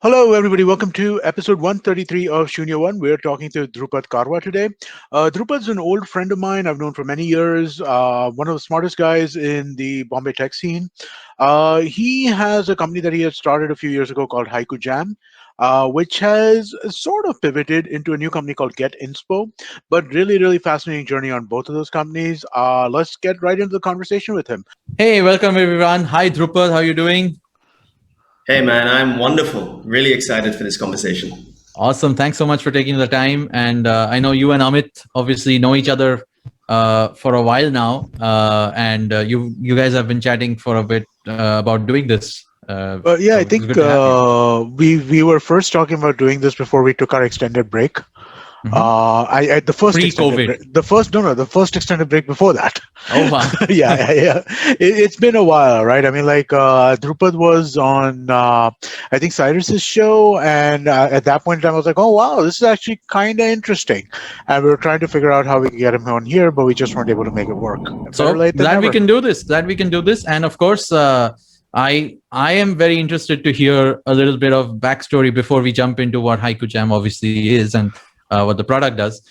Hello, everybody. Welcome to episode 133 of Shunya One. We're talking to Dhrupad Karwa today. Dhrupad's an old friend of mine. I've known for many years. One of the smartest guys in the Bombay tech scene. He has a company that he had started a few years ago called HaikuJAM, which has sort of pivoted into a new company called Get Inspo. But really fascinating journey on both of those companies. Let's get right into the conversation with him. Hey, welcome everyone. Hi, Drupad. How are you doing? Hey man, I'm wonderful. Really excited for this conversation. Awesome. Thanks so much for taking the time. And I know you and Amit obviously know each other for a while now, and you guys have been chatting for a bit about doing this. Yeah, I think we were first talking about doing this before we took our extended break. The first Pre-COVID. The first extended break before that. Oh wow. yeah. It's been a while, right? I mean, like Drupad was on, I think Cyrus's show, and at that point in time, I was like, oh wow, this is actually kind of interesting, and we were trying to figure out how we could get him on here, but we just weren't able to make it work. So glad we can do this. And of course, I am very interested to hear a little bit of backstory before we jump into what HaikuJAM obviously is and what the product does,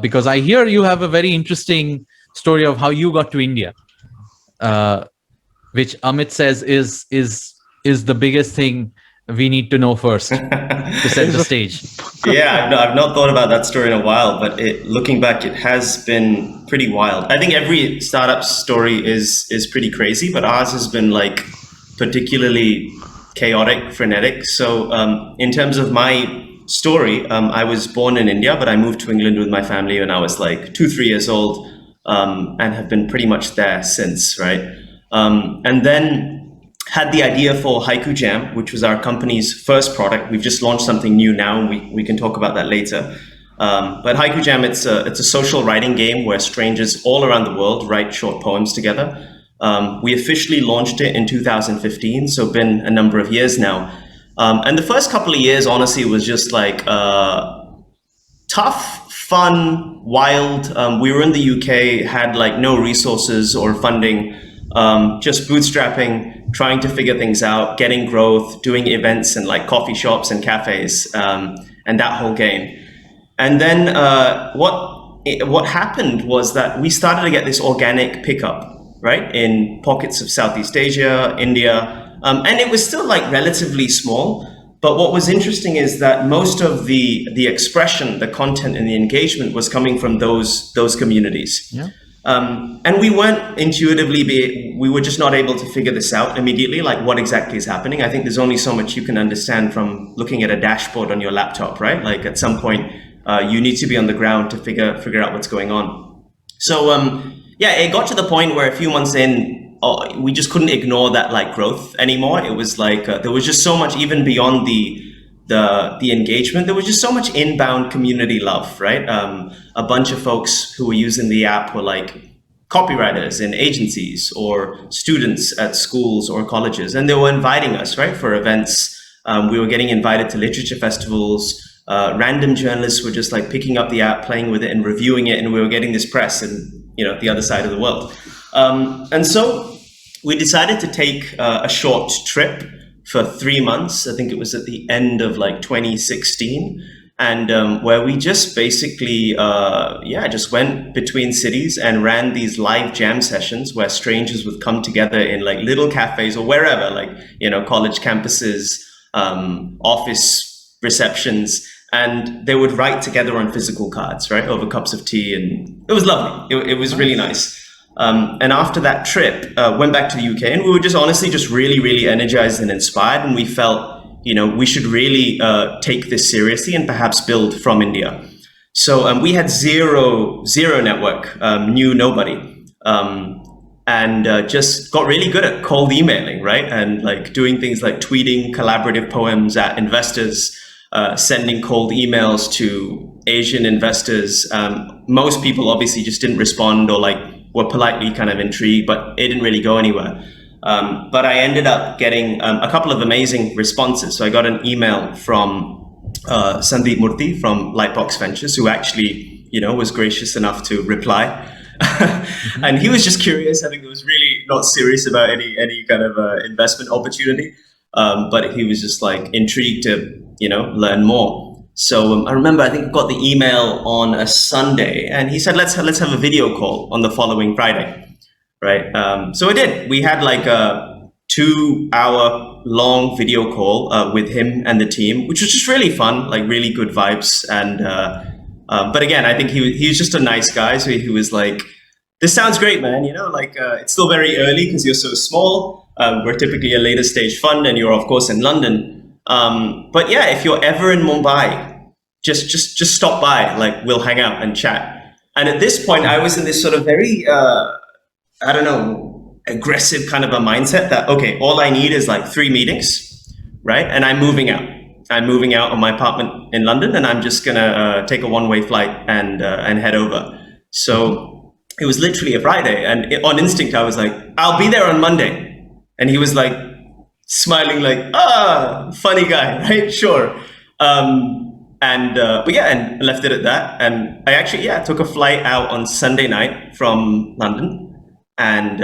because I hear you have a very interesting story of how you got to India, which Amit says is the biggest thing we need to know first to set the stage. Yeah, I've not thought about that story in a while, but looking back, it has been pretty wild. I think every startup story is pretty crazy, but ours has been like particularly chaotic, frenetic. So in terms of my story, I was born in India, but I moved to England with my family when I was like 2-3 years old, and have been pretty much there since, right? And then had the idea for HaikuJAM, which was our company's first product. We've just launched something new now, and we can talk about that later. But HaikuJAM, it's a social writing game where strangers all around the world write short poems together. We officially launched it in 2015, so been a number of years now. And the first couple of years, honestly, was just like tough, fun, wild. We were in the UK, had like no resources or funding, just bootstrapping, trying to figure things out, getting growth, doing events in like coffee shops and cafes, and that whole game. And then what happened was that we started to get this organic pickup, right, in pockets of Southeast Asia, India. And it was still like relatively small, but what was interesting is that most of the expression, the content, and the engagement was coming from those communities. Yeah. And we weren't we were just not able to figure this out immediately, like what exactly is happening. I think there's only so much you can understand from looking at a dashboard on your laptop, right? Like at some point, you need to be on the ground to figure out what's going on. So yeah, it got to the point where a few months in, we just couldn't ignore that like growth anymore. It was like there was just so much, even beyond the engagement. There was just so much inbound community love, right? A bunch of folks who were using the app were like copywriters in agencies or students at schools or colleges, and they were inviting us, right, for events. We were getting invited to literature festivals. Random journalists were just like picking up the app, playing with it, and reviewing it, and we were getting this press in the other side of the world. And so we decided to take a short trip for 3 months. I think it was at the end of like 2016, and where we just basically, just went between cities and ran these live jam sessions where strangers would come together in like little cafes or wherever, like, college campuses, office receptions, and they would write together on physical cards, right, over cups of tea, and it was lovely. It was really nice. And after that trip, went back to the UK, and we were just honestly just really energized and inspired, and we felt, we should really take this seriously and perhaps build from India. So we had zero network, knew nobody, and just got really good at cold emailing, right? And like doing things like tweeting collaborative poems at investors, sending cold emails to Asian investors. Most people obviously just didn't respond or like were politely kind of intrigued, but it didn't really go anywhere. But I ended up getting a couple of amazing responses. So I got an email from Sandeep Murthy from Lightbox Ventures, who actually, was gracious enough to reply. And he was just curious. I think he was really not serious about any kind of investment opportunity. but he was just like intrigued to, learn more. So I remember, I think I got the email on a Sunday, and he said, let's have a video call on the following Friday, right? So I did. We had like a 2-hour long video call with him and the team, which was just really fun, like really good vibes. And but again, I think he was just a nice guy. So he was like, this sounds great, man. It's still very early because you're so small. We're typically a later stage fund, and you're of course in London. But yeah, if you're ever in Mumbai, just stop by. Like, we'll hang out and chat. And at this point, I was in this sort of very, aggressive kind of a mindset that, okay, all I need is like 3 meetings, right? And I'm moving out. I'm moving out of my apartment in London, and I'm just gonna take a one-way flight and head over. So it was literally a Friday, and on instinct, I was like, I'll be there on Monday. And he was like, smiling like, funny guy, right? Sure. But left it at that. And I actually, took a flight out on Sunday night from London and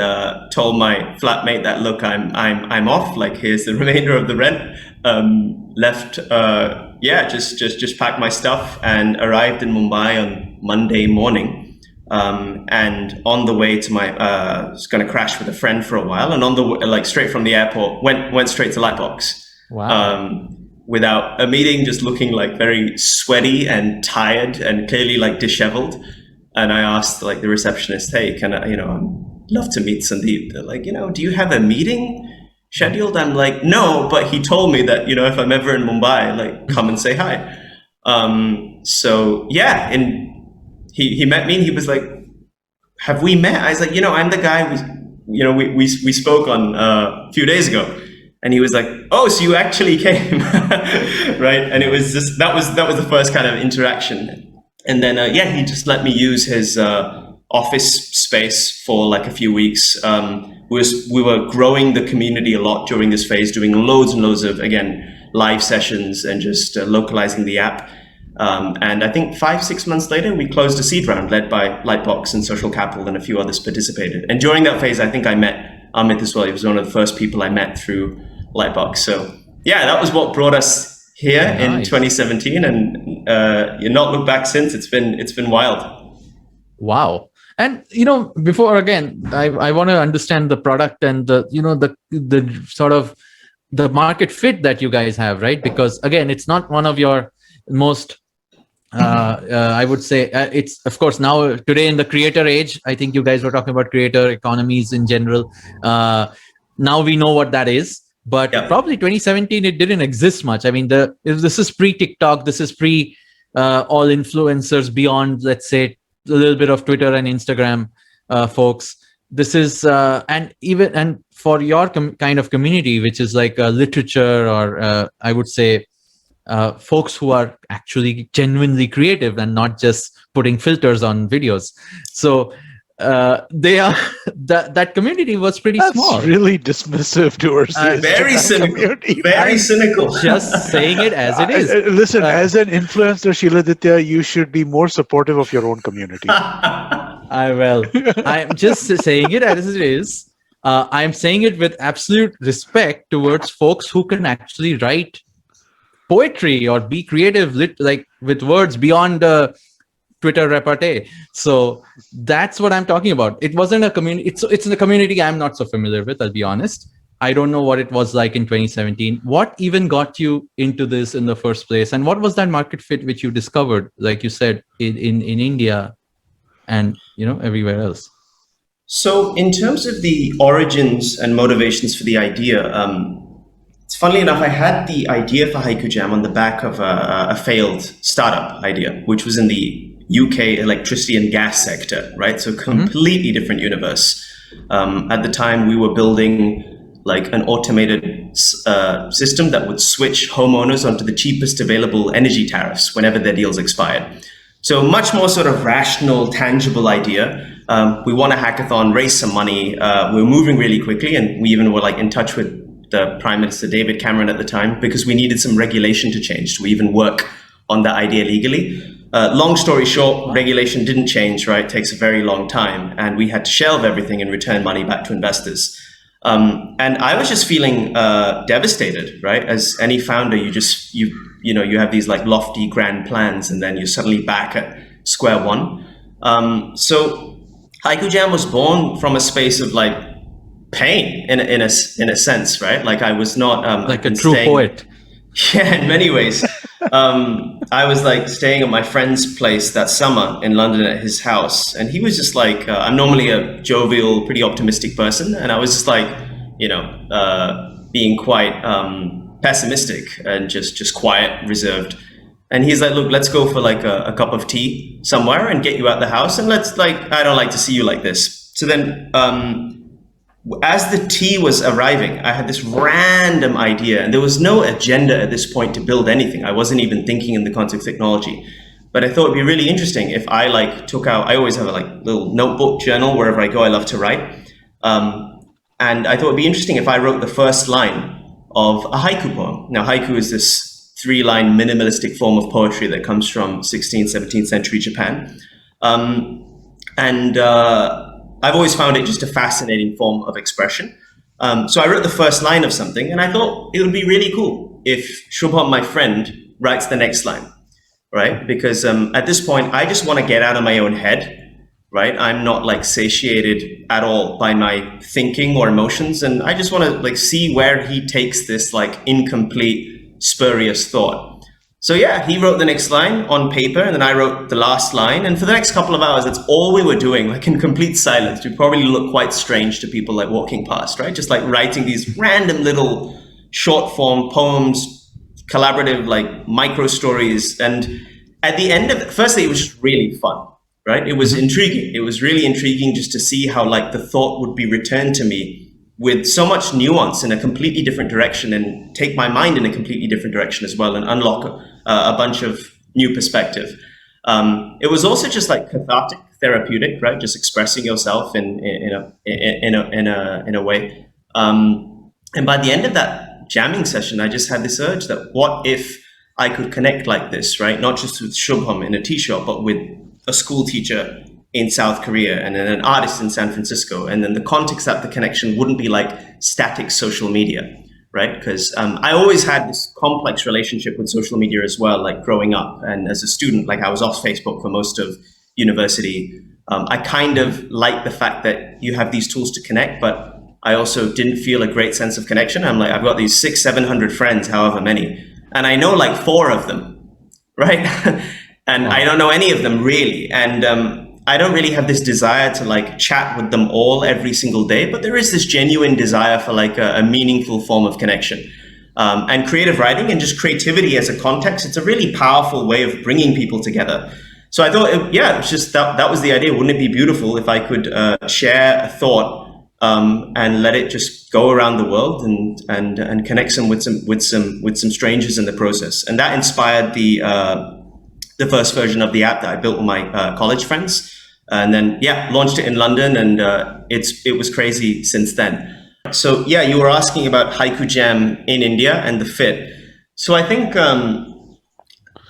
told my flatmate that, look, I'm off. Like, here's the remainder of the rent. Left, just packed my stuff and arrived in Mumbai on Monday morning. And on the way to my, was going to crash with a friend for a while, and on the like straight from the airport, went straight to Lightbox. Wow. Without a meeting, just looking like very sweaty and tired and clearly like disheveled. And I asked like the receptionist, hey, can I, I'd love to meet Sandeep. They're like, do you have a meeting scheduled? I'm like, no, but he told me that, if I'm ever in Mumbai, like, come and say hi. So yeah, and he met me and he was like, have we met? I was like, I'm the guy we spoke on a few days ago. And he was like, oh, so you actually came, right? And it was just, that was the first kind of interaction. And then, he just let me use his office space for like a few weeks. We were growing the community a lot during this phase, doing loads and loads of, again, live sessions and just localizing the app. And I think 5-6 months later, we closed a seed round led by Lightbox and Social Capital, and a few others participated. And during that phase, I think I met Amit as well. He was one of the first people I met through Lightbox. So yeah, that was what brought us here in 2017, and you not looked back since. It's been wild. Wow. And before, again, I want to understand the product and the sort of the market fit that you guys have, right? Because again, it's not one of your most I would say it's, of course, now today in the creator age, I think you guys were talking about creator economies in general. Now we know what that is, but probably 2017, it didn't exist much. I mean, this is pre-TikTok, this is pre all influencers beyond, let's say, a little bit of Twitter and Instagram folks. This is, and for your kind of community, which is like literature or I would say, folks who are actually genuinely creative and not just putting filters on videos. So they are that community was pretty small. Really dismissive towards very cynical. Very cynical. Just saying it as it is. Listen, as an influencer, Shiladitya, you should be more supportive of your own community. I will. I'm just saying it as it is. I'm saying it with absolute respect towards folks who can actually write poetry or be creative like with words beyond the Twitter repartee. So that's what I'm talking about. It wasn't a community. It's a community I'm not so familiar with, I'll be honest. I don't know what it was like in 2017. What even got you into this in the first place? And what was that market fit which you discovered, like you said, in India and everywhere else? So in terms of the origins and motivations for the idea, funnily enough, I had the idea for HaikuJAM on the back of a failed startup idea, which was in the UK electricity and gas sector, right? So completely different universe. At the time, we were building like an automated system that would switch homeowners onto the cheapest available energy tariffs whenever their deals expired. So much more sort of rational, tangible idea. We won a hackathon, raised some money. We were moving really quickly, and we even were like in touch with the Prime Minister David Cameron at the time, because we needed some regulation to change to even work on the idea legally. Long story short, regulation didn't change, right? It takes a very long time, and we had to shelve everything and return money back to investors. And I was just feeling devastated, right? As any founder, you have these like lofty grand plans, and then you're suddenly back at square one. So HaikuJAM was born from a space of like pain in a sense, right? Like I was not like a true poet. Yeah, in many ways. I was like staying at my friend's place that summer in London at his house, and he was just like, I'm normally a jovial, pretty optimistic person, and I was just like, being quite pessimistic and just quiet, reserved. And he's like, look, let's go for like a cup of tea somewhere and get you out the house, and let's I don't like to see you like this. So then as the tea was arriving, I had this random idea, and there was no agenda at this point to build anything. I wasn't even thinking in the context of technology, but I thought it'd be really interesting if I like took out, I always have a like little notebook journal wherever I go. I love to write. And I thought it'd be interesting if I wrote the first line of a haiku poem. Now, haiku is this 3-line minimalistic form of poetry that comes from 16th, 17th century Japan. I've always found it just a fascinating form of expression. So I wrote the first line of something, and I thought it would be really cool if Shubham, my friend, writes the next line, right? Because at this point, I just want to get out of my own head, right? I'm not like satiated at all by my thinking or emotions, and I just want to like see where he takes this like incomplete, spurious thought. So yeah, he wrote the next line on paper, and then I wrote the last line. And for the next couple of hours, that's all we were doing, like in complete silence. We probably look quite strange to people like walking past, right? Just like writing these random little short form poems, collaborative, like micro stories. And at the end of it, firstly, it was just really fun, right? It was intriguing. It was really intriguing just to see how like the thought would be returned to me with so much nuance in a completely different direction, and take my mind in a completely different direction as well, and unlock a bunch of new perspective. It was also just like cathartic, therapeutic, right? Just expressing yourself in a way. And by the end of that jamming session, I just had this urge that what if I could connect like this, right? Not just with Shubham in a tea shop, but with a school teacher in South Korea, and then an artist in San Francisco. And then the context that the connection wouldn't be like static social media, right? Because I always had this complex relationship with social media as well, like growing up. And as a student, like I was off Facebook for most of university. I kind of like the fact that you have these tools to connect, but I also didn't feel a great sense of connection. I'm like, I've got these 600-700 friends, however many, and I know like 4 of them, right? And I don't know any of them really. And I don't really have this desire to like chat with them all every single day, but there is this genuine desire for like a meaningful form of connection. And creative writing and just creativity as a context, it's a really powerful way of bringing people together. So I thought, it was just that was the idea. Wouldn't it be beautiful if I could share a thought and let it just go around the world and connect them with some strangers in the process? And that inspired the first version of the app that I built with my college friends, and then launched it in London, and it was crazy since then. So you were asking about HaikuJAM in India and the fit. So I think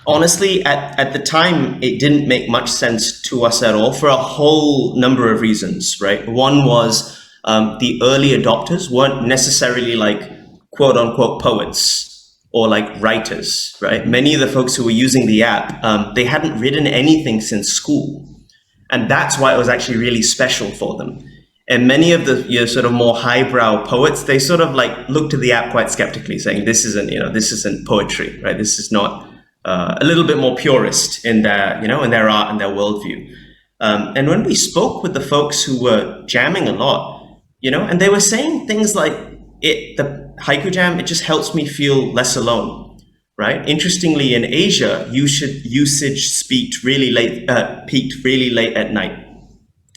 honestly at the time it didn't make much sense to us at all for a whole number of reasons, right? One was the early adopters weren't necessarily like quote unquote poets or like writers, right? Many of the folks who were using the app, they hadn't written anything since school. And that's why it was actually really special for them. And many of the sort of more highbrow poets, they sort of like looked at the app quite skeptically, saying this isn't poetry, right? This is not a little bit more purist in their, in their art and their worldview. And when we spoke with the folks who were jamming a lot, and they were saying things like the HaikuJAM, it just helps me feel less alone, right? Interestingly, in Asia, usage peaked really late at night,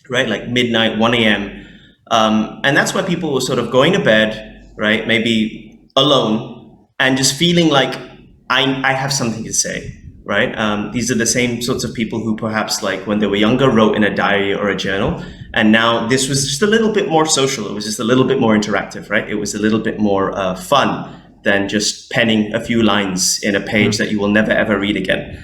right? Like midnight, 1 a.m. And that's where people were sort of going to bed, right? Maybe alone, and just feeling like I have something to say, right? These are the same sorts of people who perhaps like when they were younger wrote in a diary or a journal. And now this was just a little bit more social. It was just a little bit more interactive, right? It was a little bit more fun than just penning a few lines in a page that you will never, ever read again.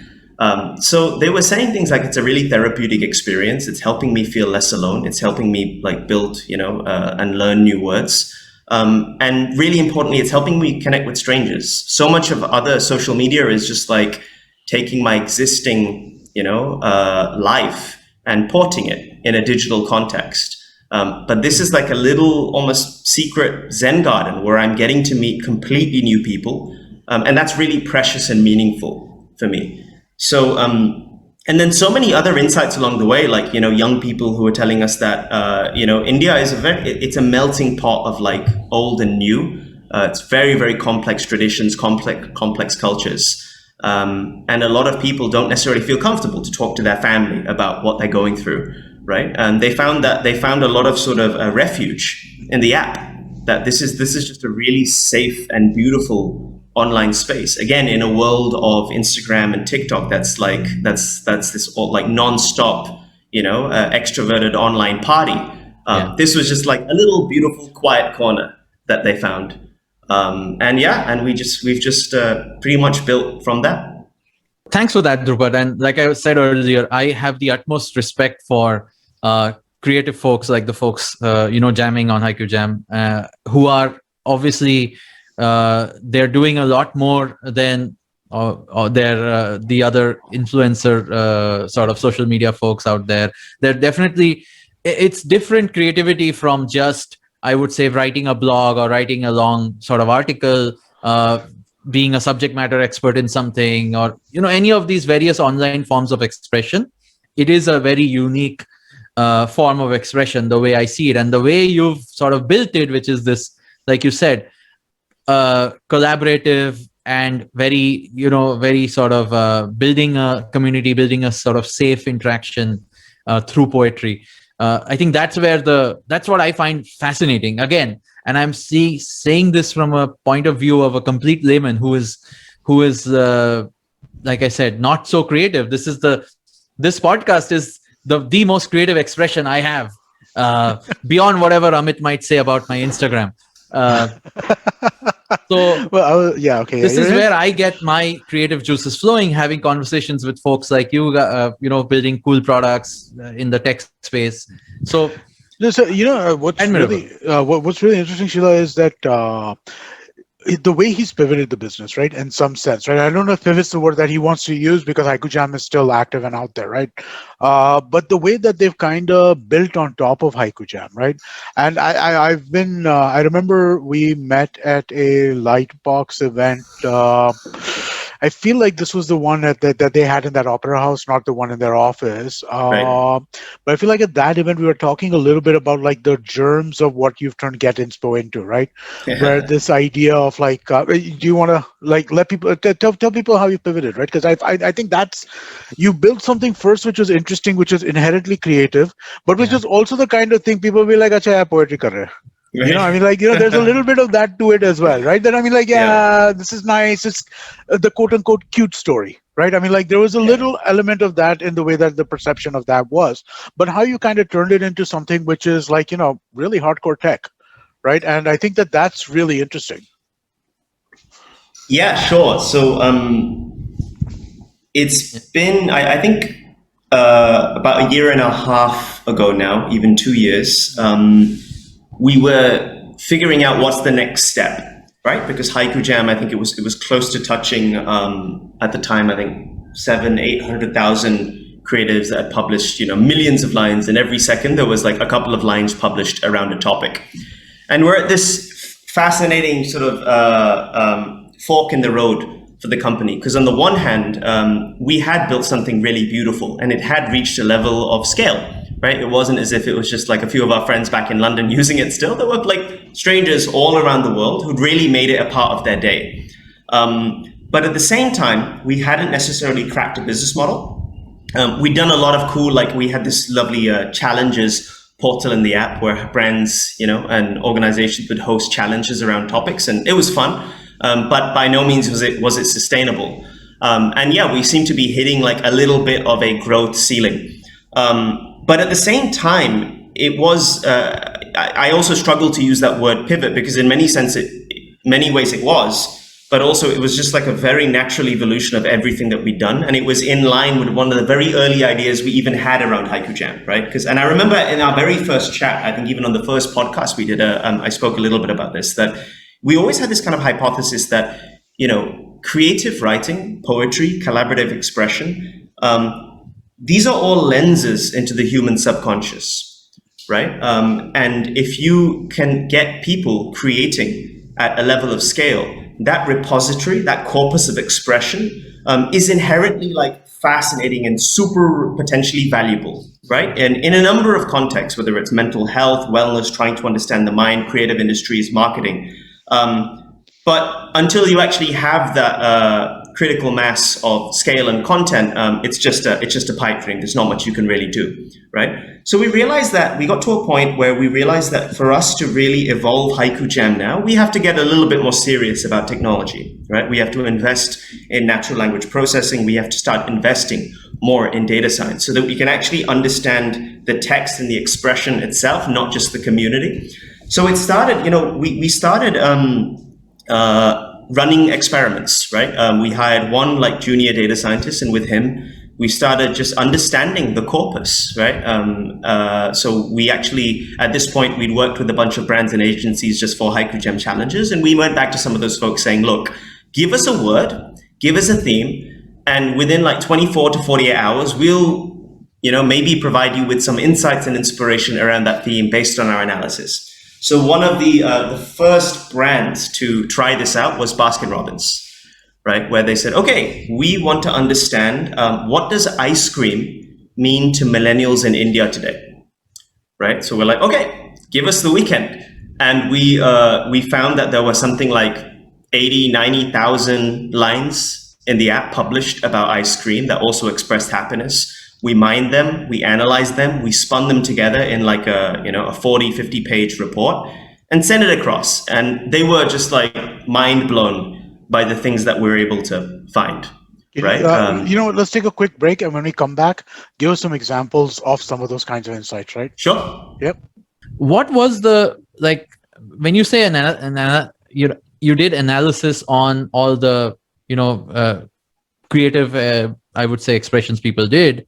So they were saying things like, it's a really therapeutic experience. It's helping me feel less alone. It's helping me like build, and learn new words. And really importantly, it's helping me connect with strangers. So much of other social media is just like taking my existing, life and porting it in a digital context. But this is like a little almost secret Zen garden where I'm getting to meet completely new people. And that's really precious and meaningful for me. So, and then so many other insights along the way, like, young people who are telling us that, India is it's a melting pot of like old and new. It's very, very complex traditions, complex cultures. And a lot of people don't necessarily feel comfortable to talk to their family about what they're going through, right? And they found a lot of sort of a refuge in the app, that this is just a really safe and beautiful online space. Again, in a world of Instagram and TikTok, that's this all like non-stop, extroverted online party. This was just like a little beautiful quiet corner that they found. And we've just pretty much built from that. Thanks for that, Dhrupad. And like I said earlier, I have the utmost respect for creative folks like the folks, jamming on HaikuJAM, who are obviously, they're doing a lot more than they're the other influencer sort of social media folks out there. They're definitely, it's different creativity from just, I would say, writing a blog or writing a long sort of article, being a subject matter expert in something, or, any of these various online forms of expression. It is a very unique form of expression, the way I see it. And the way you've sort of built it, which is this, like you said, collaborative and very, very sort of building a community, building a sort of safe interaction through poetry. I think that's what I find fascinating. Again, and I'm saying this from a point of view of a complete layman who is, like I said, not so creative. This podcast is the most creative expression I have, beyond whatever Amit might say about my Instagram. So this is where I get my creative juices flowing, having conversations with folks like you, building cool products in the tech space. So, what's really interesting, Sheila, is that the way he's pivoted the business, right? In some sense, right? I don't know if pivot's the word that he wants to use, because HaikuJAM is still active and out there, right? But the way that they've kind of built on top of HaikuJAM, right? And I remember we met at a Lightbox event. I feel like this was the one that they had in that opera house, not the one in their office. Right. But I feel like at that event, we were talking a little bit about like the germs of what you've turned Get Inspo into, right? Yeah. Where this idea of like, do you want to like let people tell people how you pivoted, right? Because I think that's, you built something first which was interesting, which was inherently creative, but which was also the kind of thing people will be like, "Acha, yeah, poetry kar rahe." Right. There's a little bit of that to it as well, right? Then this is nice. It's the quote unquote cute story, right? There was a little element of that in the way that the perception of that was, but how you kind of turned it into something which is like, really hardcore tech, right? And I think that that's really interesting. Yeah, sure. So it's been, I think, about a year and a half ago now, even 2 years. We were figuring out what's the next step, right? Because HaikuJAM, I think it was close to touching at the time, I think 700,000-800,000 creatives that had published, millions of lines, and every second there was like a couple of lines published around a topic. And we're at this fascinating sort of fork in the road for the company, because on the one hand, we had built something really beautiful and it had reached a level of scale. Right? It wasn't as if it was just like a few of our friends back in London using it still. There were like strangers all around the world who'd really made it a part of their day. But at the same time, we hadn't necessarily cracked a business model. We'd done a lot of cool, like we had this lovely challenges portal in the app where brands, and organizations would host challenges around topics, and it was fun. But by no means was it sustainable. We seem to be hitting like a little bit of a growth ceiling. But at the same time, it was, I also struggle to use that word pivot, because in many ways it was, but also it was just like a very natural evolution of everything that we'd done. And it was in line with one of the very early ideas we even had around HaikuJAM, right? And I remember in our very first chat, I think even on the first podcast we did, I spoke a little bit about this, that we always had this kind of hypothesis that, creative writing, poetry, collaborative expression, these are all lenses into the human subconscious, right? And if you can get people creating at a level of scale, that repository, that corpus of expression is inherently like fascinating and super potentially valuable, right? And in a number of contexts, whether it's mental health, wellness, trying to understand the mind, creative industries, marketing. But until you actually have that critical mass of scale and content, it's just a pipe dream. There's not much you can really do, right? So we got to a point where we realized that for us to really evolve HaikuJAM now, we have to get a little bit more serious about technology, right? We have to invest in natural language processing. We have to start investing more in data science so that we can actually understand the text and the expression itself, not just the community. So it started, we started running experiments, right? We hired one like junior data scientist, and with him, we started just understanding the corpus, right? So we actually, at this point, we'd worked with a bunch of brands and agencies just for HaikuJAM challenges. And we went back to some of those folks saying, look, give us a word, give us a theme, and within like 24 to 48 hours, we'll, maybe provide you with some insights and inspiration around that theme based on our analysis. So one of the first brands to try this out was Baskin-Robbins, right? Where they said, okay, we want to understand what does ice cream mean to millennials in India today, right? So we're like, okay, give us the weekend. And we found that there was something like 80, 90,000 lines in the app published about ice cream that also expressed happiness. We mined them, we analyzed them, we spun them together in like a 40, 50 page report and sent it across. And they were just like mind blown by the things that we were able to find, right? Let's take a quick break. And when we come back, give us some examples of some of those kinds of insights, right? Sure. Yep. What was when you say you did analysis on all the, creative, I would say, expressions people did.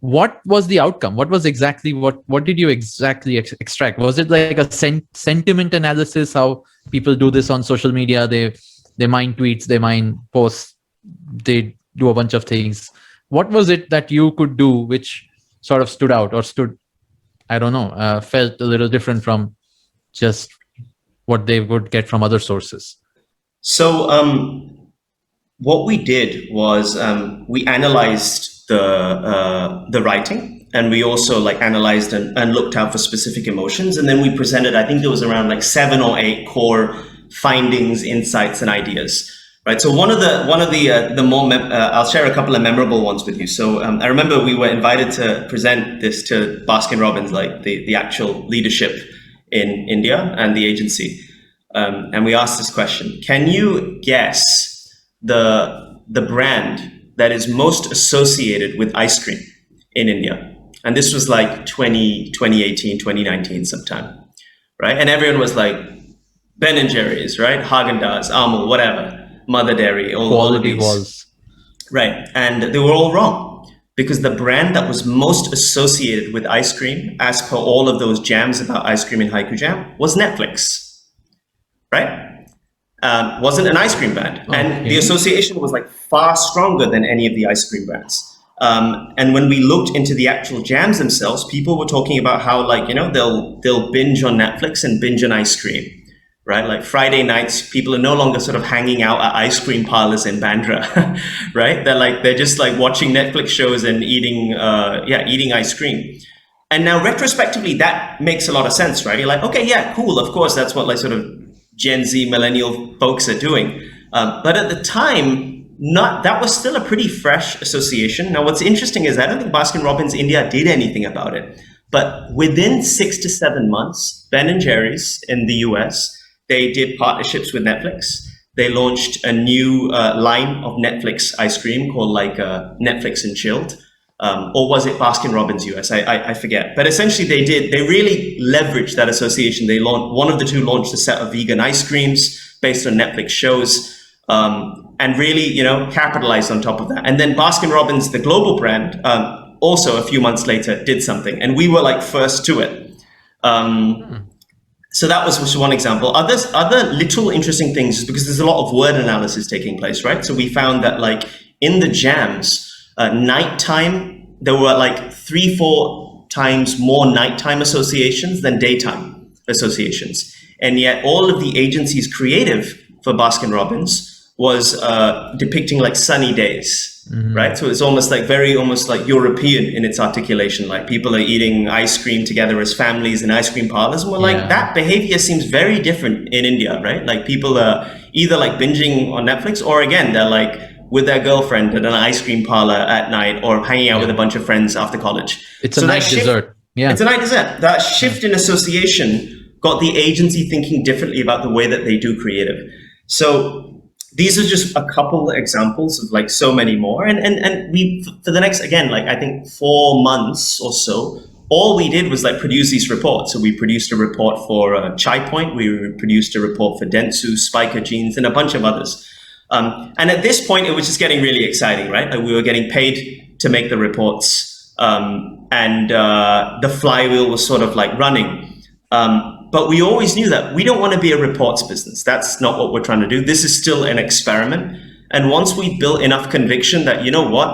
What was the outcome? What was exactly what did you exactly extract? Was it like a sentiment analysis? How people do this on social media? They mine tweets, they mine posts, they do a bunch of things. What was it that you could do which sort of stood out or felt a little different from just what they would get from other sources? So what we did was we analyzed the writing, and we also analyzed and looked out for specific emotions, and then we presented, I think there was around 7 or 8 core findings, insights, and ideas, right? So one of the more I'll share a couple of memorable ones with you. So I remember we were invited to present this to Baskin-Robbins, the actual leadership in India and the agency, and we asked this question: can you guess the brand that is most associated with ice cream in India? And this was 2018, 2019 sometime, right? And everyone was like, Ben & Jerry's, right? Haagen-Dazs, Amul, whatever, Mother Dairy, all of these. Was. Right, and they were all wrong, because the brand that was most associated with ice cream, as per all of those jams about ice cream in HaikuJAM, was Netflix, right? Wasn't an ice cream brand. And the association was far stronger than any of the ice cream brands. And when we looked into the actual jams themselves, people were talking about how they'll binge on Netflix and binge on ice cream, right? Like Friday nights, people are no longer sort of hanging out at ice cream parlors in Bandra, right? They're just watching Netflix shows and eating ice cream. And now retrospectively, that makes a lot of sense, right? You're like, okay, yeah, cool. Of course, that's what sort of Gen Z millennial folks are doing. But at the time, that was still a pretty fresh association. Now, what's interesting is I don't think Baskin-Robbins India did anything about it. But within 6 to 7 months, Ben & Jerry's in the US, they did partnerships with Netflix. They launched a new line of Netflix ice cream called Netflix and Chilled. Or was it Baskin-Robbins US? I forget. But essentially they really leveraged that association. One of the two launched a set of vegan ice creams based on Netflix shows. and really, capitalized on top of that. And then Baskin-Robbins, the global brand, also a few months later did something, and we were like first to it. So that was just one example. Other little interesting things, because there's a lot of word analysis taking place, right? So we found that like in the jams, nighttime, there were like 3-4 times more nighttime associations than daytime associations. And yet all of the agency's creative for Baskin-Robbins was depicting like sunny days. Right, so it's almost like European in its articulation. Like people are eating ice cream together as families in ice cream parlors. And we're like, that behavior seems very different in India, right? Like people are either like binging on Netflix, or again, they're like with their girlfriend at an ice cream parlor at night, or hanging out with a bunch of friends after college. It's a night dessert. Yeah, it's a night dessert. That shift in association got the agency thinking differently about the way that they do creative. So these are just a couple examples of like so many more. And we, for the next, again, like I think 4 months or so, all we did was like produce these reports. So we produced a report for Chai Point, we produced a report for Dentsu, Spiker Jeans, and a bunch of others. And at this point, it was just getting really exciting, right? Like we were getting paid to make the reports, and the flywheel was sort of like running. But we always knew that we don't want to be a reports business. That's not what we're trying to do. This is still an experiment. And once we built enough conviction that,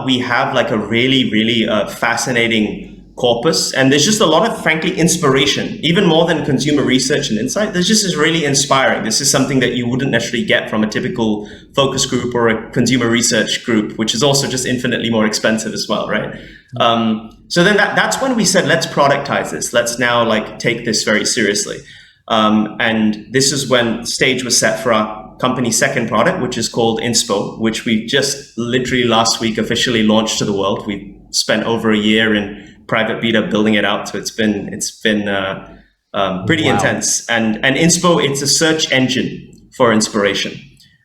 we have like a really, really fascinating corpus, and there's just a lot of, frankly, inspiration, even more than consumer research and insight. This just is really inspiring. This is something that you wouldn't necessarily get from a typical focus group or a consumer research group, which is also just infinitely more expensive as well, right? So then that's when we said, let's productize this. Let's now like take this very seriously. And this is when stage was set for our company's second product, which is called Inspo, which we just literally last week officially launched to the world. We spent over a year in private beta building it out. So it's been pretty intense. And Inspo, it's a search engine for inspiration.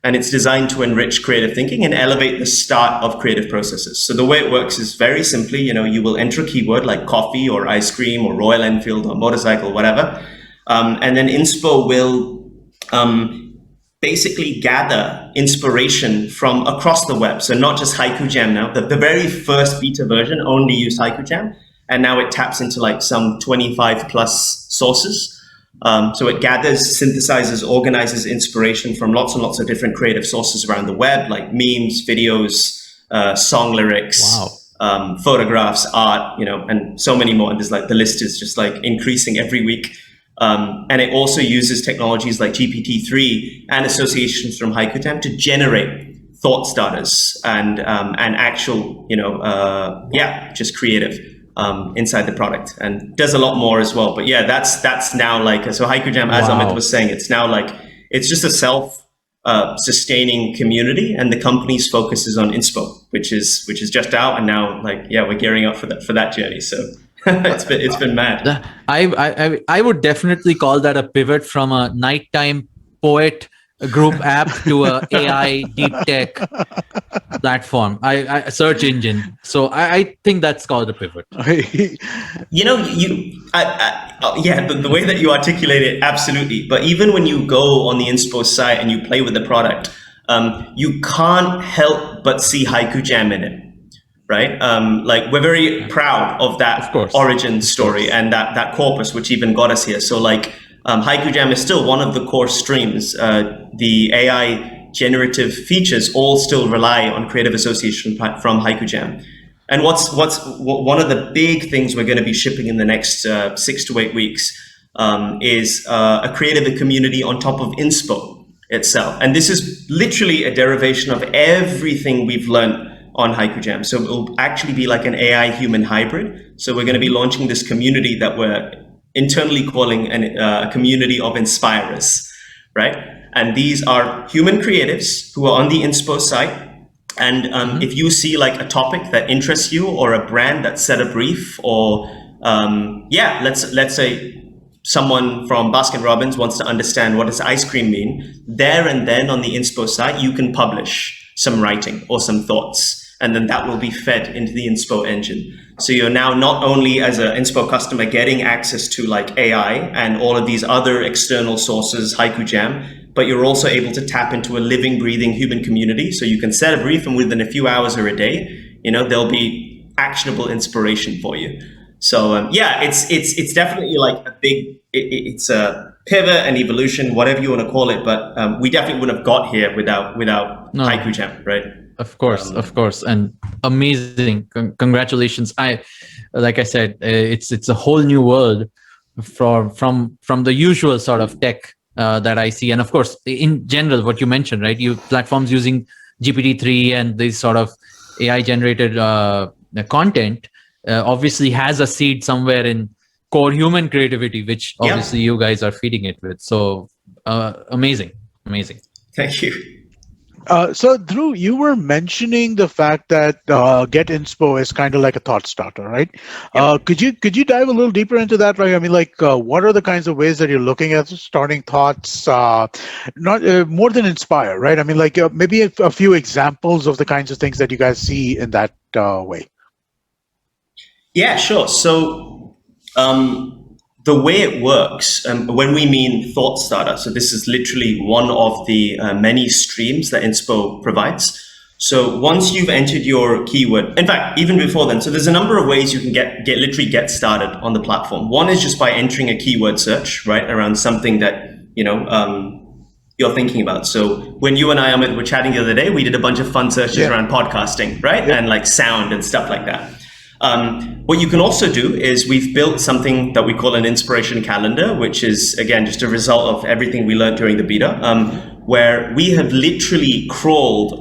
And it's designed to enrich creative thinking and elevate the start of creative processes. So the way it works is very simply, you will enter a keyword like coffee or ice cream or Royal Enfield or motorcycle, whatever. And then Inspo will basically gather inspiration from across the web. So not just HaikuJAM now. The very first beta version only used HaikuJAM. And now it taps into like some 25 plus sources. So it gathers, synthesizes, organizes inspiration from lots and lots of different creative sources around the web, like memes, videos, song lyrics, photographs, art, and so many more. And there's like, the list is just like increasing every week. And it also uses technologies like GPT-3 and associations from HaikuJAM to generate thought starters and actual, just creative inside the product, and does a lot more as well. But yeah, that's now like, so HaikuJAM, as Amit was saying, it's now like, it's just a self-sustaining community, and the company's focus is on Inspo, which is just out, and now like, we're gearing up for that journey. So it's been mad. I would definitely call that a pivot from a nighttime poet group app to a AI deep tech platform, I search engine. So I think that's called a pivot. The way that you articulate it, absolutely. But even when you go on the Inspo site and you play with the product, you can't help but see HaikuJAM in it. Right? Like we're very proud of that origin story and that corpus, which even got us here. So like HaikuJAM is still one of the core streams. The AI generative features all still rely on creative association from HaikuJAM. And what's one of the big things we're going to be shipping in the next 6 to 8 weeks is a creative community on top of Inspo itself. And this is literally a derivation of everything we've learned on HaikuJAM. So it will actually be like an AI human hybrid. So we're going to be launching this community that we're internally calling a community of inspirers, right? And these are human creatives who are on the Inspo site. And if you see like a topic that interests you, or a brand that set a brief, or let's say someone from Baskin-Robbins wants to understand what does ice cream mean, there and then on the Inspo site, you can publish some writing or some thoughts. And then that will be fed into the Inspo engine. So you're now not only as an Inspo customer getting access to like AI and all of these other external sources, HaikuJAM, but you're also able to tap into a living, breathing human community. So you can set a brief, and within a few hours or a day, there'll be actionable inspiration for you. So it's definitely like a big, it's a pivot and evolution, whatever you want to call it. But we definitely wouldn't have got here without HaikuJAM, right? Of course, and amazing. Congratulations. Like I said, it's a whole new world from the usual sort of tech that I see, and of course, in general, what you mentioned, right? You platforms using GPT-3 and this sort of AI generated content obviously has a seed somewhere in core human creativity, which obviously you guys are feeding it with. So amazing. Thank you. So Dhruv, you were mentioning the fact that Get Inspo is kind of like a thought starter, right? Yep. Could you dive a little deeper into that? Right? I mean, like, what are the kinds of ways that you're looking at starting thoughts? Not more than inspire, right? I mean, like maybe a few examples of the kinds of things that you guys see in that way. Yeah, sure. So the way it works, when we mean thought starter, so this is literally one of the many streams that Inspo provides. So once you've entered your keyword, in fact, even before then, so there's a number of ways you can get started on the platform. One is just by entering a keyword search, right, around something that, you're thinking about. So when you and I, Amit, were chatting the other day, we did a bunch of fun searches around podcasting, right? And like sound and stuff like that. What you can also do is we've built something that we call an inspiration calendar, which is, again, just a result of everything we learned during the beta, where we have literally crawled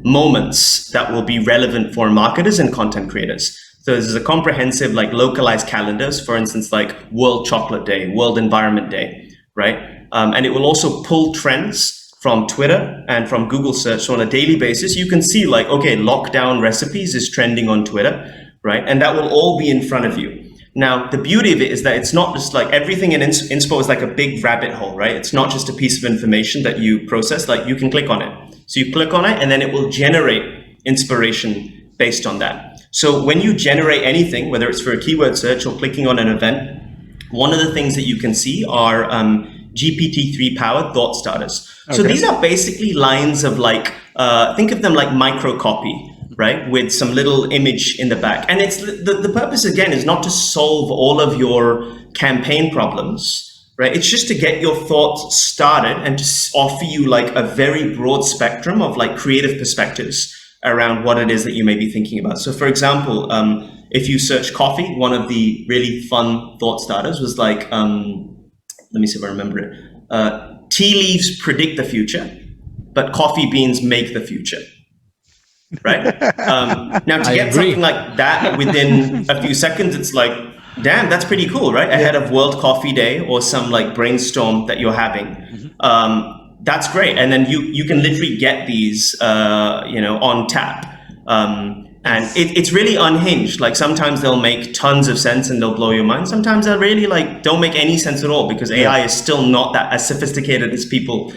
moments that will be relevant for marketers and content creators. So this is a comprehensive, like localized calendars, for instance, like World Chocolate Day, World Environment Day, right? And it will also pull trends from Twitter and from Google search. So on a daily basis, you can see like, okay, lockdown recipes is trending on Twitter, right? And that will all be in front of you. Now, the beauty of it is that it's not just like everything in Inspo is like a big rabbit hole, right? It's not just a piece of information that you process, like you can click on it. So you click on it and then it will generate inspiration based on that. So when you generate anything, whether it's for a keyword search or clicking on an event, one of the things that you can see are GPT-3 powered thought starters. Okay. So these are basically lines of like, think of them like micro copy, right? With some little image in the back. And it's the purpose, again, is not to solve all of your campaign problems, right? It's just to get your thoughts started and to offer you like a very broad spectrum of like creative perspectives around what it is that you may be thinking about. So for example, if you search coffee, one of the really fun thought starters was like, let me see if I remember it. Tea leaves predict the future, but coffee beans make the future. Right? Now, to get something like that within a few seconds, it's like, damn, that's pretty cool, right? Ahead of World Coffee Day or some like brainstorm that you're having. That's great. And then you can literally get these, on tap. And it's really unhinged. Like sometimes they'll make tons of sense and they'll blow your mind. Sometimes they'll really like don't make any sense at all because AI is still not that as sophisticated as people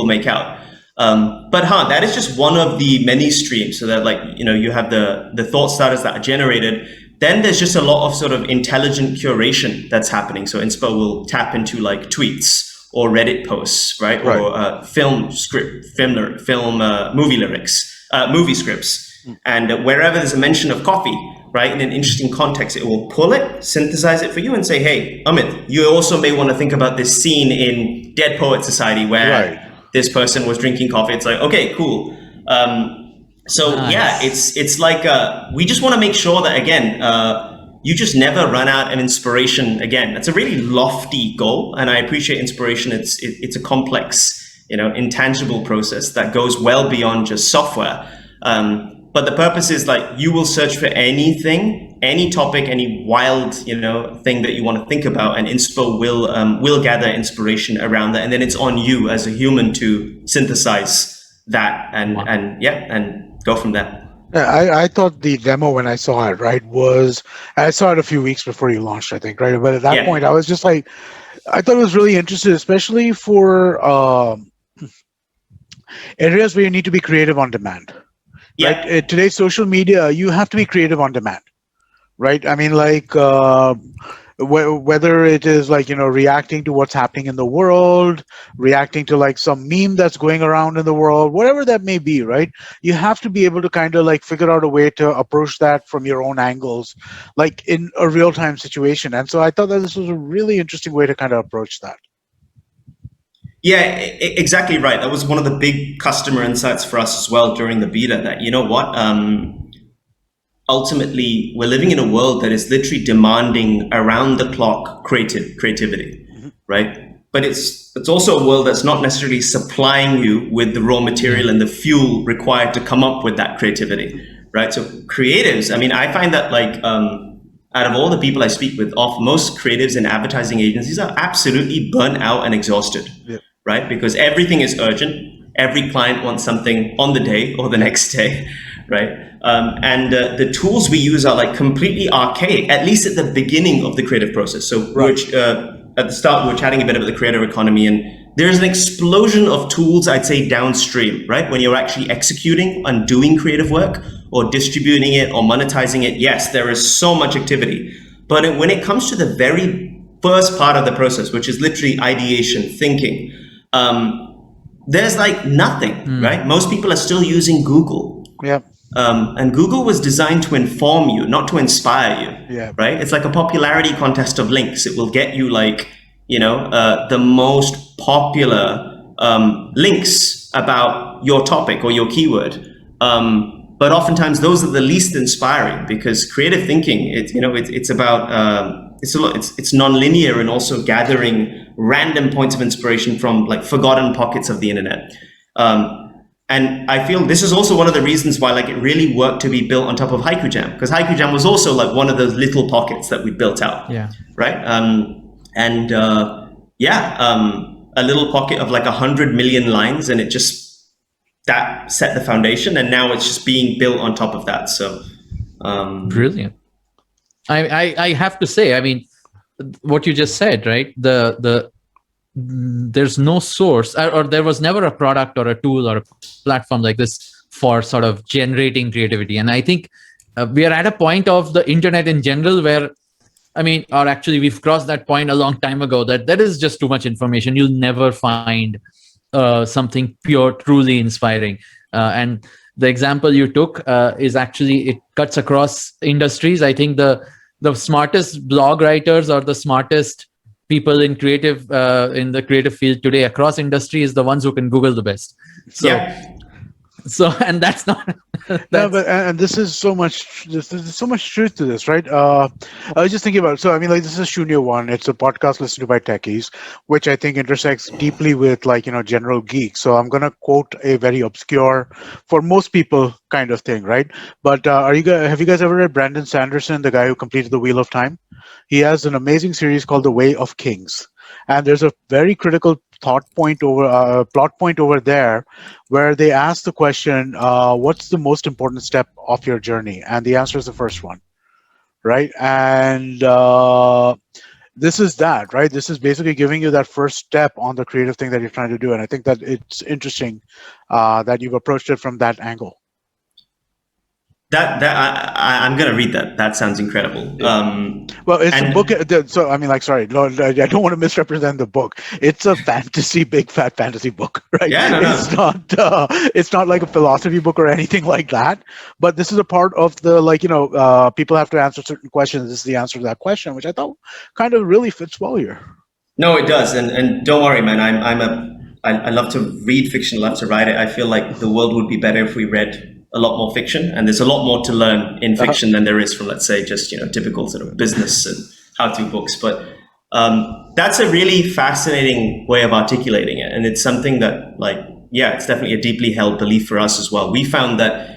make out. But that is just one of the many streams. So that like, you have the thought starters that are generated. Then there's just a lot of sort of intelligent curation that's happening. So Inspo will tap into like tweets or Reddit posts, right? Or movie lyrics, movie scripts. And wherever there's a mention of coffee, right, in an interesting context, it will pull it, synthesize it for you and say, hey, Amit, you also may want to think about this scene in Dead Poet Society where this person was drinking coffee. It's like, okay, cool. It's like we just want to make sure that, again, you just never run out of inspiration again. That's a really lofty goal. And I appreciate inspiration. It's a complex, intangible process that goes well beyond just software. But the purpose is like you will search for anything, any topic, any wild, thing that you want to think about, and Inspo will gather inspiration around that, and then it's on you as a human to synthesize that and go from there. I thought the demo when I saw it, right, I saw it a few weeks before you launched, I think, right? But at that point, I was just like, I thought it was really interesting, especially for areas where you need to be creative on demand. Yeah. Right? Today's social media, you have to be creative on demand, right? I mean, like whether it is like, reacting to what's happening in the world, reacting to like some meme that's going around in the world, whatever that may be, right? You have to be able to kind of like figure out a way to approach that from your own angles, like in a real-time situation. And so I thought that this was a really interesting way to kind of approach that. Yeah, exactly right. That was one of the big customer insights for us as well during the beta, that, you know what, ultimately we're living in a world that is literally demanding around the clock creativity, right? But it's also a world that's not necessarily supplying you with the raw material and the fuel required to come up with that creativity, right? So creatives, I mean, I find that like, out of all the people I speak with, most creatives and advertising agencies are absolutely burnt out and exhausted, right? Because everything is urgent. Every client wants something on the day or the next day, right? And the tools we use are like completely archaic, at least at the beginning of the creative process. So at the start, we were chatting a bit about the creator economy, and there's an explosion of tools, I'd say, downstream, right? When you're actually executing and doing creative work or distributing it or monetizing it, yes, there is so much activity. But when it comes to the very first part of the process, which is literally ideation, thinking, there's like nothing, right? Most people are still using Google. Yeah. And Google was designed to inform you, not to inspire you, right? It's like a popularity contest of links. It will get you like, the most popular links about your topic or your keyword. But oftentimes those are the least inspiring, because creative thinking, it's about, it's non-linear and also gathering random points of inspiration from like forgotten pockets of the internet. And I feel this is also one of the reasons why like it really worked to be built on top of HaikuJAM, because HaikuJAM was also like one of those little pockets that we built out. Yeah. Right. A little pocket of like 100 million lines, and that set the foundation, and now it's just being built on top of that. So brilliant. I have to say, I mean, what you just said, right? There's no source, or there was never a product or a tool or a platform like this for sort of generating creativity. And I think we are at a point of the internet in general where, I mean, or actually we've crossed that point a long time ago, that there is just too much information. You'll never find something pure, truly inspiring. And the example you took is actually, it cuts across industries. I think the smartest blog writers or the smartest people in the creative field today across industry is the ones who can Google the best. So and that's not no, but and this is so much. There's so much truth to this, right? I was just thinking about it. So I mean, like, this is Shunya One. It's a podcast listened to by techies, which I think intersects deeply with like general geeks. So I'm gonna quote a very obscure, for most people, kind of thing, right? But have you guys ever read Brandon Sanderson, the guy who completed the Wheel of Time? He has an amazing series called The Way of Kings. And there's a very critical plot point over there where they ask the question, what's the most important step of your journey? And the answer is the first one, right? And this is that, right? This is basically giving you that first step on the creative thing that you're trying to do. And I think that it's interesting that you've approached it from that angle. I'm gonna read that. That sounds incredible. Well, it's a book. So I mean, like, sorry, no, I don't want to misrepresent the book. It's a big fat fantasy book, right? Yeah, no. It's not like a philosophy book or anything like that. But this is a part of the people have to answer certain questions. This is the answer to that question, which I thought kind of really fits well here. No, it does, and don't worry, man. I love to read fiction, love to write it. I feel like the world would be better if we read a lot more fiction, and there's a lot more to learn in fiction than there is from, let's say, just typical sort of business and how-to books. But that's a really fascinating way of articulating it, and it's something that, it's definitely a deeply held belief for us as well. We found that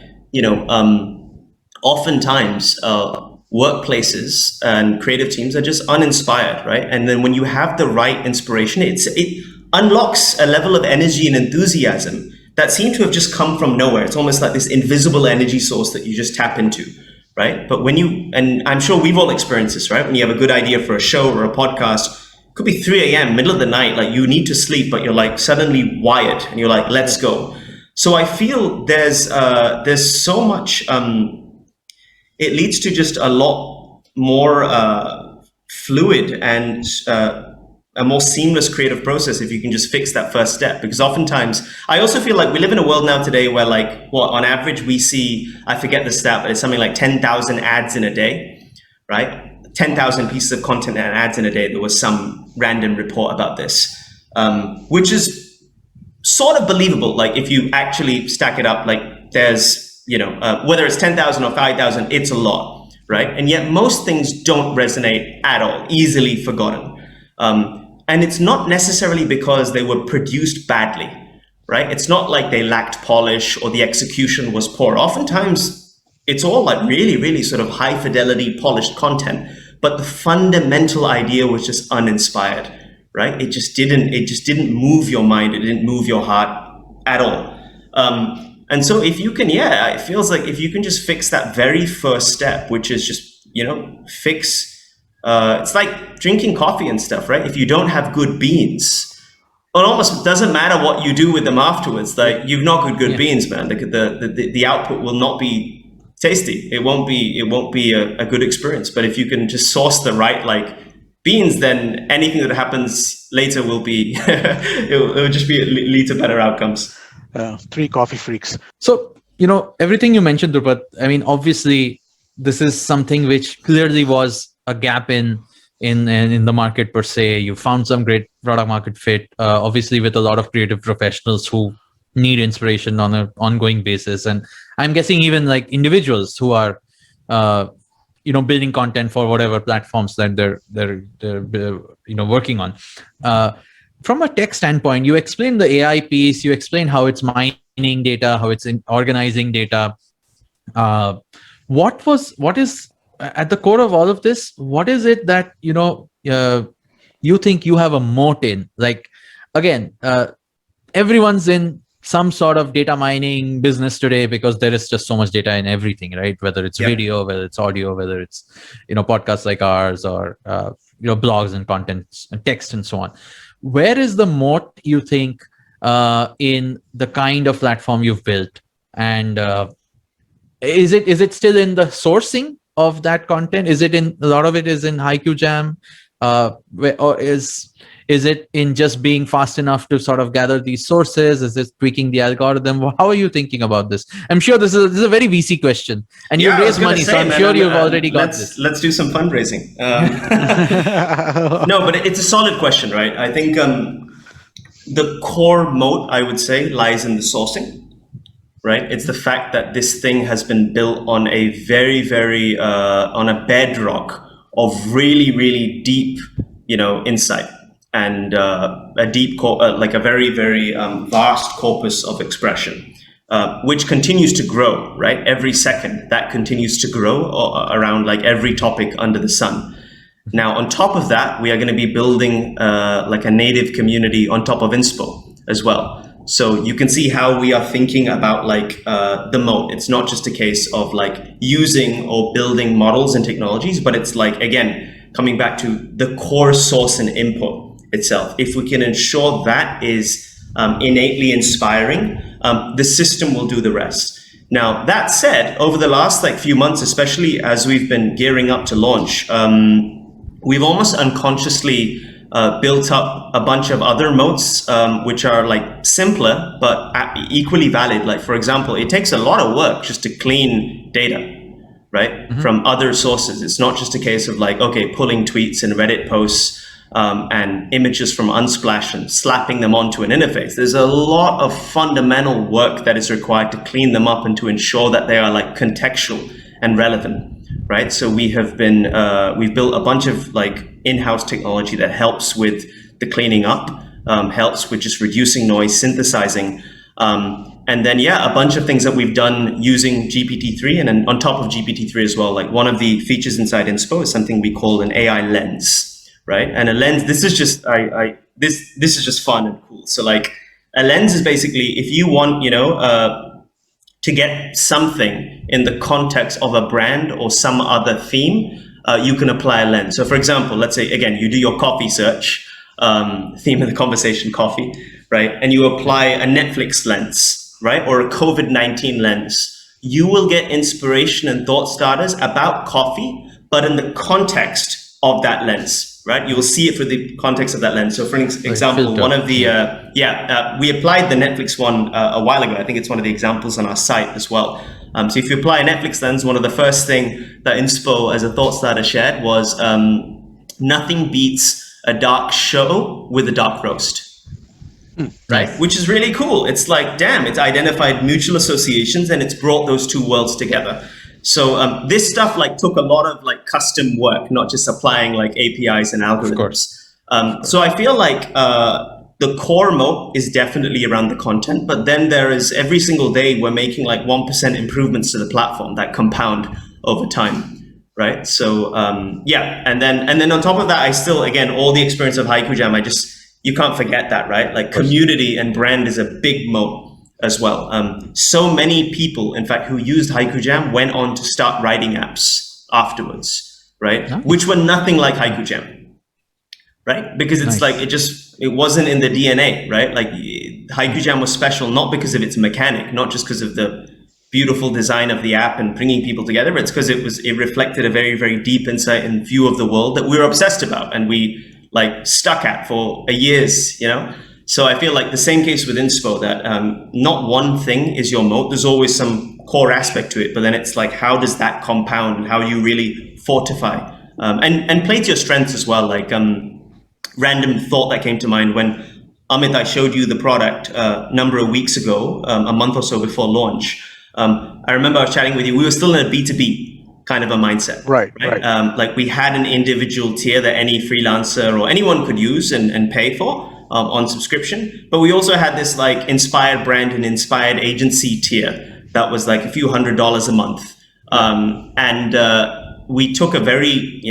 oftentimes workplaces and creative teams are just uninspired, right? And then when you have the right inspiration, it unlocks a level of energy and enthusiasm that seem to have just come from nowhere. It's almost like this invisible energy source that you just tap into, right? But and I'm sure we've all experienced this, right? When you have a good idea for a show or a podcast, it could be 3 a.m., middle of the night, like you need to sleep, but you're like suddenly wired and you're like, let's go. So I feel there's so much, it leads to just a lot more fluid and a more seamless creative process if you can just fix that first step. Because oftentimes, I also feel like we live in a world now today where on average we see, I forget the stat, but it's something like 10,000 ads in a day, right? 10,000 pieces of content and ads in a day. There was some random report about this, which is sort of believable. Like if you actually stack it up, like there's, whether it's 10,000 or 5,000, it's a lot, right? And yet most things don't resonate at all, easily forgotten. And it's not necessarily because they were produced badly, right? It's not like they lacked polish or the execution was poor. Oftentimes, it's all like really, really sort of high fidelity, polished content, but the fundamental idea was just uninspired, right? It just didn't move your mind. It didn't move your heart at all. And so if you can, it feels like if you can just fix that very first step, which is just, fix. It's like drinking coffee and stuff, right? If you don't have good beans, it almost doesn't matter what you do with them afterwards. Like you've not got good beans, man. The output will not be tasty. It won't be a good experience. But if you can just source the right beans, then anything that happens later will be it will just lead to better outcomes. 3 coffee freaks. So everything you mentioned, Dhrupad, I mean, obviously this is something which clearly was a gap in the market per se. You found some great product market fit, obviously with a lot of creative professionals who need inspiration on an ongoing basis. And I'm guessing even like individuals who are, building content for whatever platforms that they're working on. From a tech standpoint, you explained the AI piece, you explained how it's mining data, how it's organizing data. What is at the core of all of this? What is it that you think you have a moat in? Like, again, everyone's in some sort of data mining business today because there is just so much data in everything, right? Whether it's video, whether it's audio, whether it's podcasts like ours, or blogs and content and text and so on. Where is the moat, you think, in the kind of platform you've built? And is it still in the sourcing of that content? Is it in a lot of it is in HaikuJAM, or is it in just being fast enough to sort of gather these sources? Is it tweaking the algorithm? How are you thinking about this? I'm sure this is a very VC question, and you raise money, so I'm sure you've already got this. Let's do some fundraising. No, but it's a solid question, right? I think the core moat, I would say, lies in the sourcing. Right, it's the fact that this thing has been built on a very, very on a bedrock of really, really deep, insight and a deep, like a very, very vast corpus of expression, which continues to grow. Right, every second that continues to grow around like every topic under the sun. Now, on top of that, we are going to be building like a native community on top of Inspo as well. So you can see how we are thinking about the moat. It's not just a case of using or building models and technologies, but it's again, coming back to the core source and input itself. If we can ensure that is innately inspiring, the system will do the rest. Now, that said, over the last few months, especially as we've been gearing up to launch, we've almost unconsciously built up a bunch of other moats, which are simpler, but equally valid. For example, it takes a lot of work just to clean data, right? From other sources. It's not just a case of pulling tweets and Reddit posts and images from Unsplash and slapping them onto an interface. There's a lot of fundamental work that is required to clean them up and to ensure that they are contextual and relevant. Right, so we've built a bunch of in-house technology that helps with the cleaning up, helps with just reducing noise, synthesizing, and then a bunch of things that we've done using GPT-3, and then on top of GPT-3 as well. One of the features inside Inspo is something we call an AI lens, right? And a lens, this is just this is just fun and cool. So a lens is basically if you want to get something in the context of a brand or some other theme, you can apply a lens. So for example, let's say, again, you do your coffee search, theme of the conversation, coffee, right? And you apply a Netflix lens, right? Or a COVID-19 lens. You will get inspiration and thought starters about coffee, but in the context of that lens, right? You will see it through the context of that lens. So for example, filter. one of the, we applied the Netflix one a while ago. I think it's one of the examples on our site as well. So if you apply a Netflix lens, one of the first thing that Inspo as a thought starter shared was nothing beats a dark show with a dark roast. Right, which is really cool. It's like, damn, it's identified mutual associations and it's brought those two worlds together. So this stuff like took a lot of like custom work, not just applying like APIs and algorithms. Of course. So I feel like the core moat is definitely around the content, but then there is every single day we're making like 1% improvements to the platform that compound over time. Right. So and then on top of that, I still, again, all the experience of HaikuJAM, you can't forget that, right? Like community and brand is a big moat as well. So many people, in fact, who used HaikuJAM went on to start writing apps afterwards, right? Nice. Which were nothing like HaikuJAM, right? Because it's like, it wasn't in the DNA, right? Like HaikuJAM was special, not because of its mechanic, not just because of the beautiful design of the app and bringing people together, but it's because it reflected a very, very deep insight and view of the world that we were obsessed about and we like stuck at for years, you know? So I feel like the same case with Inspo, that not one thing is your moat. There's always some core aspect to it, but then it's like, how does that compound and how you really fortify and play to your strengths as well? Like random thought that came to mind when Amit, I showed you the product a number of weeks ago, a month or so before launch. I remember I was chatting with you. We were still in a B2B kind of a mindset, right? Like we had an individual tier that any freelancer or anyone could use and pay for on subscription. But we also had this like inspired brand and inspired agency tier that was like a few $100s a month. We took a very,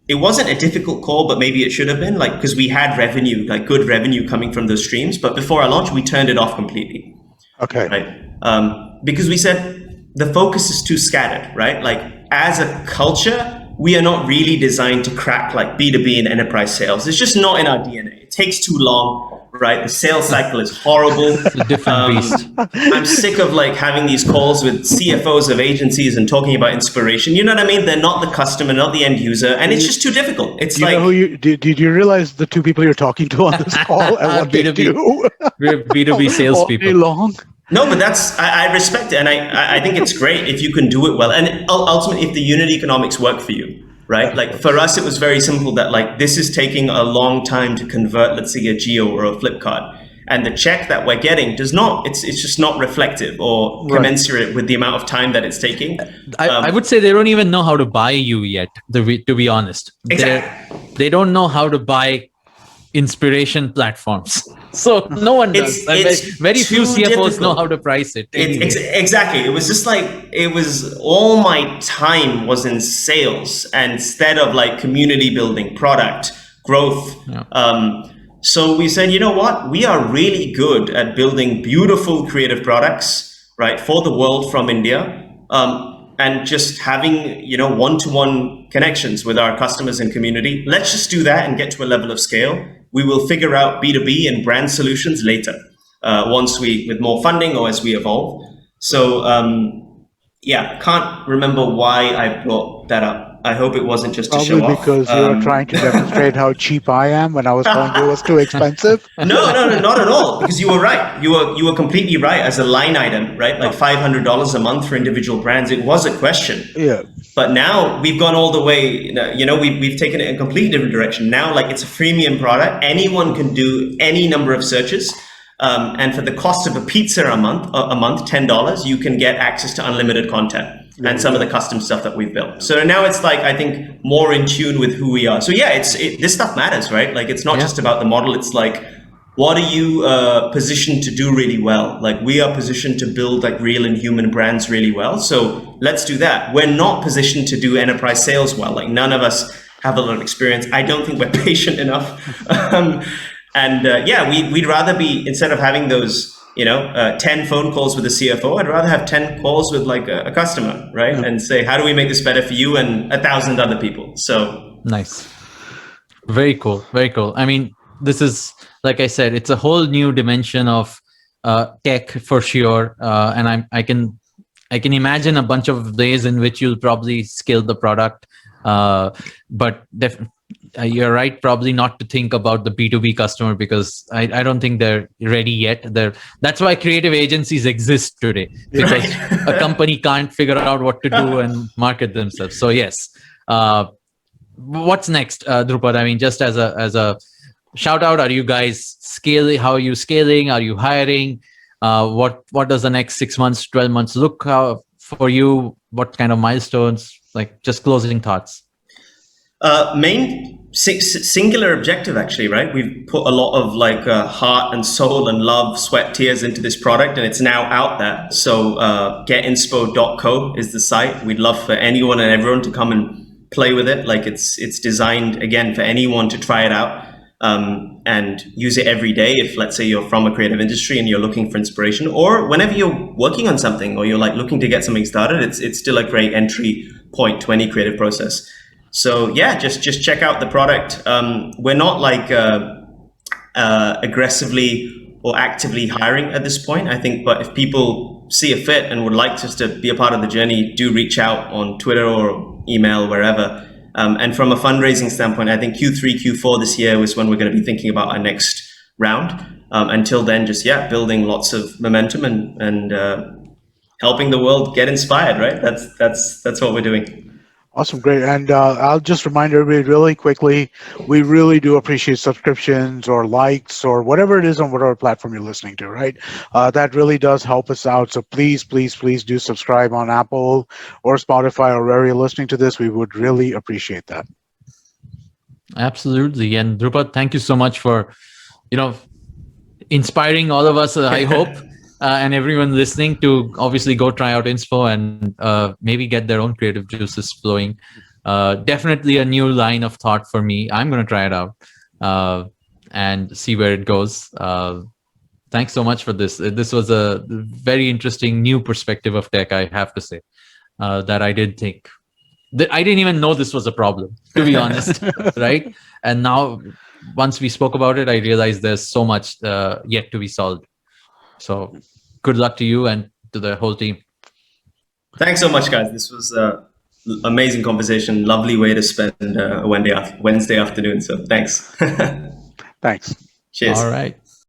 it wasn't a difficult call, but maybe it should have been, like, because we had revenue, like good revenue coming from those streams. But before our launch, we turned it off completely. Okay. Right. Because we said, the focus is too scattered, right? Like as a culture, we are not really designed to crack like B2B and enterprise sales. It's just not in our DNA. It takes too long, right? The sales cycle is horrible. It's a different beast. I'm sick of like having these calls with CFOs of agencies and talking about inspiration. You know what I mean? They're not the customer, not the end user. And it's just too difficult. It's like, did you realize the two people you're talking to on this call and what they do? We're B2B salespeople. All day long. No, but I respect it. And I think it's great if you can do it well. And ultimately, if the unit economics work for you, right? Like for us, it was very simple that like, this is taking a long time to convert, let's say a Geo or a Flipkart. And the check that we're getting does not, it's just not reflective or commensurate with the amount of time that it's taking. I would say they don't even know how to buy you yet, to be honest. Exactly. They don't know how to buy inspiration platforms. So no one does. Very few CFOs know how to price it. Exactly. It was just like, all my time was in sales instead of like community building, product, growth. Yeah. So we said, you know what? We are really good at building beautiful creative products, right, for the world from India. And just having, one-to-one connections with our customers and community. Let's just do that and get to a level of scale. We will figure out B2B and brand solutions later, with more funding or as we evolve. So, can't remember why I brought that up. I hope it wasn't just to show off. Probably because you were trying to demonstrate how cheap I am when I was telling you it was too expensive. No, not at all. Because you were right. You were completely right as a line item, right? Like $500 a month for individual brands. It was a question. Yeah. But now we've gone all the way. We've taken it in a completely different direction. Now, like it's a freemium product. Anyone can do any number of searches. And for the cost of a pizza a month, $10, you can get access to unlimited content. And some of the custom stuff that we've built. So now it's like, I think, more in tune with who we are. So yeah, this stuff matters, right? Like it's not just about the model. It's like, what are you positioned to do really well? Like we are positioned to build like real and human brands really well. So let's do that. We're not positioned to do enterprise sales well. Like none of us have a lot of experience. I don't think we're patient enough. We'd rather be, instead of having those 10 phone calls with a CFO, I'd rather have 10 calls with like a customer, right? Yeah. And say, how do we make this better for you and 1,000 other people? So nice. Very cool. Very cool. I mean, this is, like I said, it's a whole new dimension of tech for sure. And I can imagine a bunch of ways in which you'll probably scale the product. But you're right, probably not to think about the B2B customer, because I don't think they're ready yet. That's why creative agencies exist today, because a company can't figure out what to do and market themselves. So yes, what's next, Dhrupad? I mean, just as a shout out, are you guys scaling? How are you scaling? Are you hiring? What does the next 6 months, 12 months look for you? What kind of milestones? Like, just closing thoughts. Main singular objective, actually, right? We've put a lot of heart and soul and love, sweat, tears into this product, and it's now out there. So getinspo.co is the site. We'd love for anyone and everyone to come and play with it. Like, it's designed, again, for anyone to try it out and use it every day. If, let's say, you're from a creative industry and you're looking for inspiration, or whenever you're working on something or you're looking to get something started, it's still a great entry point to any creative process. So yeah, just check out the product. We're not aggressively or actively hiring at this point, I think, but if people see a fit and would like us to be a part of the journey, do reach out on Twitter or email, wherever. And from a fundraising standpoint, I think Q3, Q4 this year was when we're going to be thinking about our next round. Until then, just building lots of momentum and helping the world get inspired, right? That's what we're doing. Awesome, great. And I'll just remind everybody really quickly, we really do appreciate subscriptions or likes or whatever it is on whatever platform you're listening to, right? That really does help us out. So please, please, please do subscribe on Apple or Spotify or wherever you're listening to this. We would really appreciate that. Absolutely. And Dhrupad, thank you so much for, inspiring all of us, I hope. And everyone listening to obviously go try out Inspo and maybe get their own creative juices flowing. Definitely a new line of thought for me. I'm going to try it out and see where it goes. Thanks so much for this. This was a very interesting new perspective of tech, I have to say, that I did think. I didn't even know this was a problem, to be honest, right? And now, once we spoke about it, I realized there's so much yet to be solved. So good luck to you and to the whole team. Thanks so much, guys. This was an amazing conversation. Lovely way to spend a Wednesday afternoon. So thanks. Thanks. Cheers. All right.